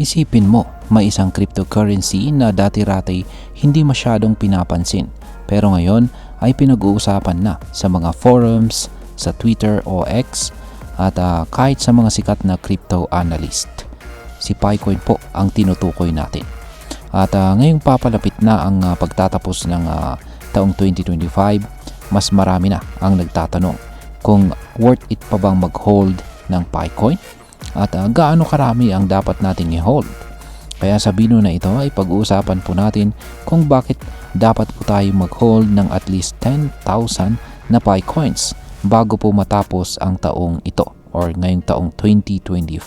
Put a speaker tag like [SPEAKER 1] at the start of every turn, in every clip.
[SPEAKER 1] Isipin mo, may isang cryptocurrency na dati-rati hindi masyadong pinapansin, pero ngayon ay pinag-uusapan na sa mga forums, sa Twitter o X at kahit sa mga sikat na crypto analyst. Si Picoin po ang tinutukoy natin. At ngayong papalapit na ang pagtatapos ng taong 2025, mas marami na ang nagtatanong kung worth it pa bang mag-hold ng Picoin at gaano karami ang dapat nating i-hold. Kaya sa video na ito ay pag-uusapan po natin kung bakit dapat po tayo mag-hold ng at least 10,000 na Picoins bago po matapos ang taong ito or ngayong taong 2025.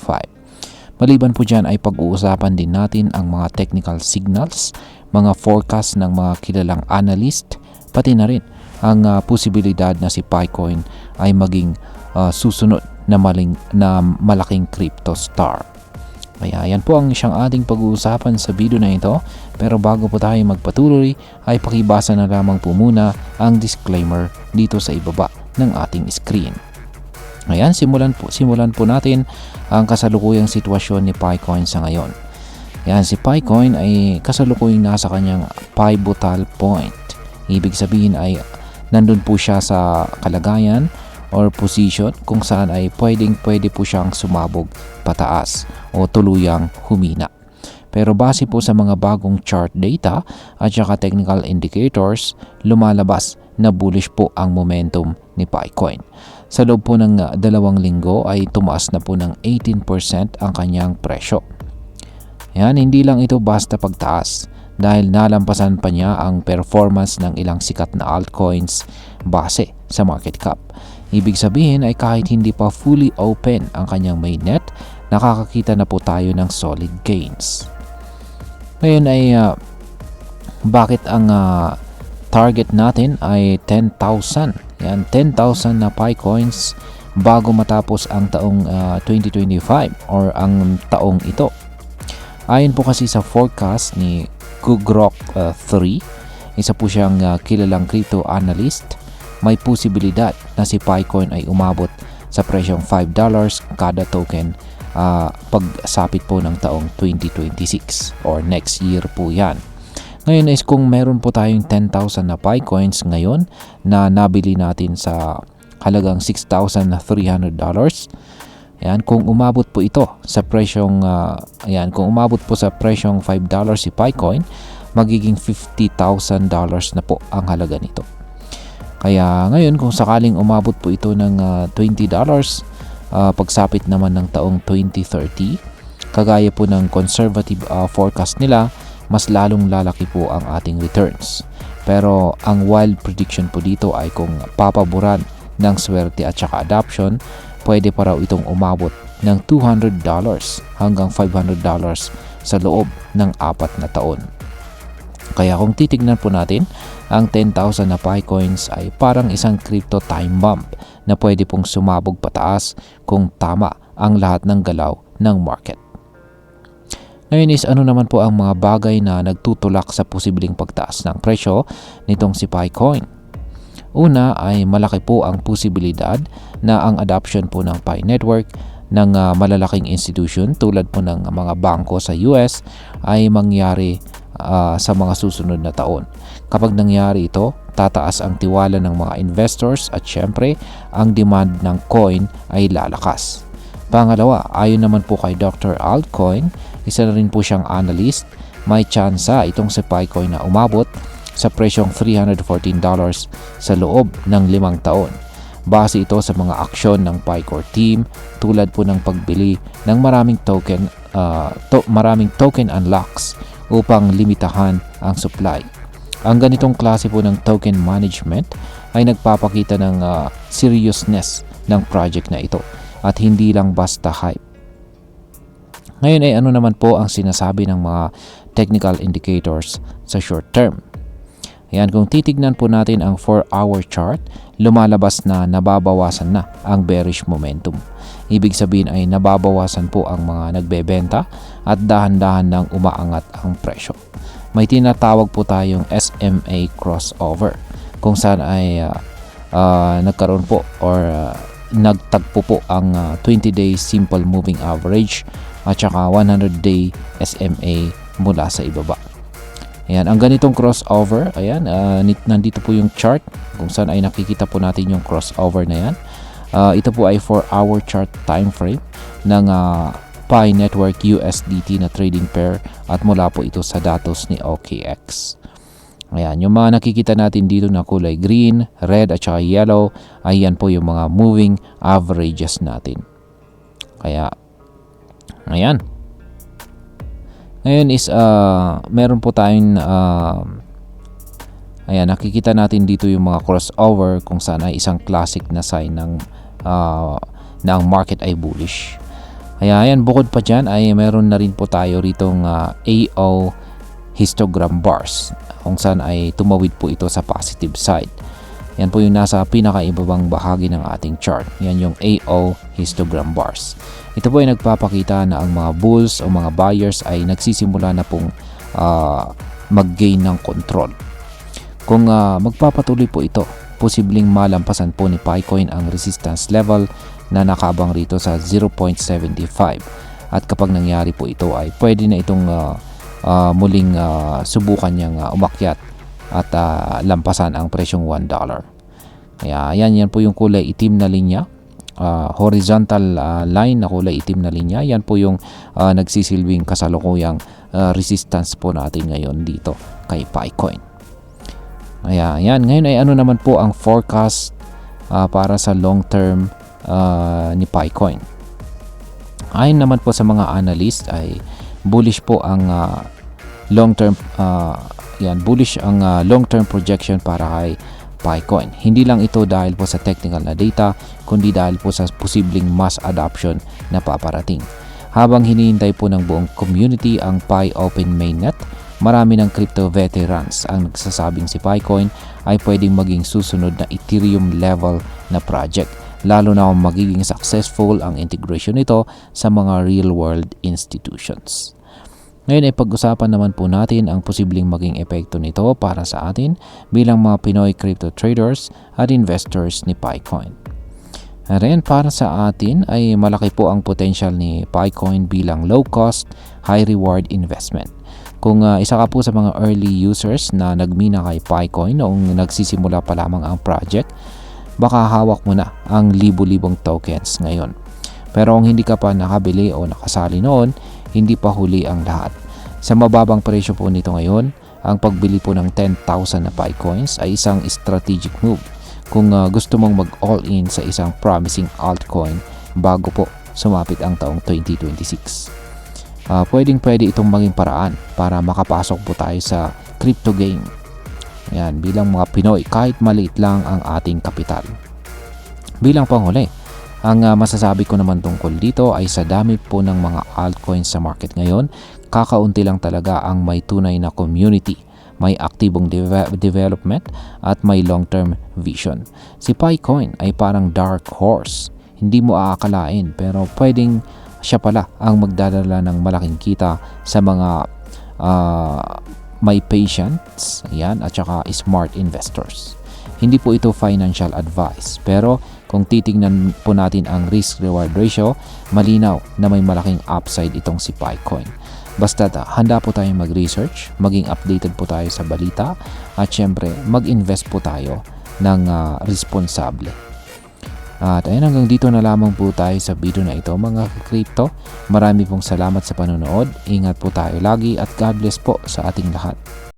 [SPEAKER 1] Maliban po dyan ay pag-uusapan din natin ang mga technical signals, mga forecast ng mga kilalang analyst, pati na rin ang posibilidad na si Picoin ay maging susunod na malaking crypto star. Kaya yan po ang siyang ating pag-uusapan sa video na ito. Pero bago po tayo magpatuloy ay pakibasa na lamang po muna ang disclaimer dito sa ibaba ng ating screen. Ayan, simulan po natin ang kasalukuyang sitwasyon ni Picoin sa ngayon. Ayan, si Picoin ay kasalukuyang nasa kanyang pivotal point. Ibig sabihin ay nandun po siya sa kalagayan or position kung saan ay pwede po siyang sumabog pataas o tuluyang humina. Pero base po sa mga bagong chart data at saka technical indicators, lumalabas na bullish po ang momentum ni Picoin. Sa loob po ng 2 linggo ay tumaas na po ng 18% ang kanyang presyo. Yan, hindi lang ito basta pagtaas dahil nalampasan pa niya ang performance ng ilang sikat na altcoins base sa market cap. Ibig sabihin ay kahit hindi pa fully open ang kanyang mainnet, nakakakita na po tayo ng solid gains. Ngayon ay bakit ang target natin ay 10,000? Yan, 10,000 na Picoins bago matapos ang taong 2025 or ang taong ito. Ayon po kasi sa forecast ni Kugrok 3, isa po siyang kilalang crypto analyst, may posibilidad na si Picoin ay umabot sa presyong $5 kada token pagsapit po ng taong 2026 or next year po yan. Ngayon is kung meron po tayong 10,000 na Picoins ngayon na nabili natin sa halagang $6,300. Ayan, kung umabot po ito sa presyong kung umabot po sa presyong $5 si Picoin, magiging $50,000 na po ang halaga nito. Kaya ngayon kung sakaling umabot po ito ng $20 pagsapit naman ng taong 2030, kagaya po ng conservative forecast nila, mas lalong lalaki po ang ating returns. Pero ang wild prediction po dito ay kung papaboran ng swerte at saka adoption, pwede pa raw itong umabot ng $200 hanggang $500 sa loob ng 4 na taon. Kaya kung titignan po natin, ang 10,000 na Picoins ay parang isang crypto time bomb na pwede pong sumabog pataas kung tama ang lahat ng galaw ng market. Ngayon is ano naman po ang mga bagay na nagtutulak sa posibleng pagtaas ng presyo nitong si Picoin? Una ay malaki po ang posibilidad na ang adoption po ng Pi Network ng malalaking institution tulad po ng mga bangko sa US ay mangyari sa mga susunod na taon. Kapag nangyari ito, tataas ang tiwala ng mga investors at syempre ang demand ng coin ay lalakas. Pangalawa, ayon naman po kay Dr. Altcoin, isa na rin po siyang analyst, may tsansa itong si Picoin na umabot sa presyong $314 sa loob ng 5 taon. Base ito sa mga aksyon ng Picore team tulad po ng pagbili ng maraming token unlocks upang limitahan ang supply. Ang ganitong klase po ng token management ay nagpapakita ng seriousness ng project na ito at hindi lang basta hype. Ngayon ay ano naman po ang sinasabi ng mga technical indicators sa short term. Ayan, kung titignan po natin ang 4-hour chart, lumalabas na nababawasan na ang bearish momentum. Ibig sabihin ay nababawasan po ang mga nagbebenta at dahan-dahan nang umaangat ang presyo. May tinatawag po tayong SMA crossover kung saan ay nagkaroon po or nagtagpo po ang 20-day simple moving average at saka 100-day SMA mula sa ibaba. Ayan, ang ganitong crossover, ayan, nandito po yung chart kung saan ay nakikita po natin yung crossover na yan. Ito po ay 4-hour chart time frame ng Pi Network USDT na trading pair at mula po ito sa datos ni OKX. Ayan, yung mga nakikita natin dito na kulay green, red at saka yellow, ayan po yung mga moving averages natin. Kaya, ayan. Ngayon is meron po tayong ayan, nakikita natin dito yung mga crossover kung saan ay isang classic na sign ng na ang market ay bullish. Kaya ayan, bukod pa dyan ay meron na rin po tayo ritong AO histogram bars kung saan ay tumawid po ito sa positive side. Yan po yung nasa pinakaibabang bahagi ng ating chart. Yan yung AO histogram bars. Ito po ay nagpapakita na ang mga bulls o mga buyers ay nagsisimula na pong mag-gain ng control. Kung magpapatuloy po ito, posibleng malampasan po ni Picoin ang resistance level na nakabang rito sa 0.75. At kapag nangyari po ito ay pwede na itong muling subukan niyang umakyat at lampasan ang presyong $1. Kaya yan po yung kulay itim na linya, horizontal line na kulay itim na linya. Yan po yung nagsisilbing kasalukuyang resistance po natin ngayon dito kay Picoin. Kaya yan, ngayon ay ano naman po ang forecast para sa long term ni Picoin. Ayon naman po sa mga analyst ay bullish po ang long-term bullish ang long-term projection para kay Picoin. Hindi lang ito dahil po sa technical na data, kundi dahil po sa posibleng mass adoption na paparating. Habang hinihintay po ng buong community ang Pi Open Mainnet, marami ng crypto veterans ang nagsasabing si Picoin ay pwedeng maging susunod na Ethereum level na project, lalo na kung magiging successful ang integration nito sa mga real-world institutions. Ngayon ay pag-usapan naman po natin ang posibleng maging epekto nito para sa atin bilang mga Pinoy crypto traders at investors ni Picoin. Rin para sa atin ay malaki po ang potential ni Picoin bilang low-cost, high-reward investment. Kung isa ka po sa mga early users na nagmina kay Picoin noong nagsisimula pa lamang ang project, baka hawak mo na ang libo-libong tokens ngayon. Pero kung hindi ka pa nakabili o nakasali noon, hindi pa huli ang lahat. Sa mababang presyo po nito ngayon, ang pagbili po ng 10,000 na Picoins ay isang strategic move kung gusto mong mag-all-in sa isang promising altcoin bago po sumapit ang taong 2026. Pwede itong maging paraan para makapasok po tayo sa crypto game. Yan, bilang mga Pinoy, kahit maliit lang ang ating kapital. Bilang panghuli, ang masasabi ko naman tungkol dito ay sa dami po ng mga altcoins sa market ngayon, kakaunti lang talaga ang may tunay na community, may aktibong development at may long-term vision. Si Picoin ay parang dark horse. Hindi mo aakalain pero pwedeng siya pala ang magdadala ng malaking kita sa mga may patience, ayan, at saka smart investors. Hindi po ito financial advice, pero kung titingnan po natin ang risk-reward ratio, malinaw na may malaking upside itong si Picoin. Basta handa po tayong mag-research, maging updated po tayo sa balita, at syempre mag-invest po tayo ng responsable. At ayun, hanggang dito na lamang po tayo sa video na ito mga crypto. Marami pong salamat sa panonood. Ingat po tayo lagi at God bless po sa ating lahat.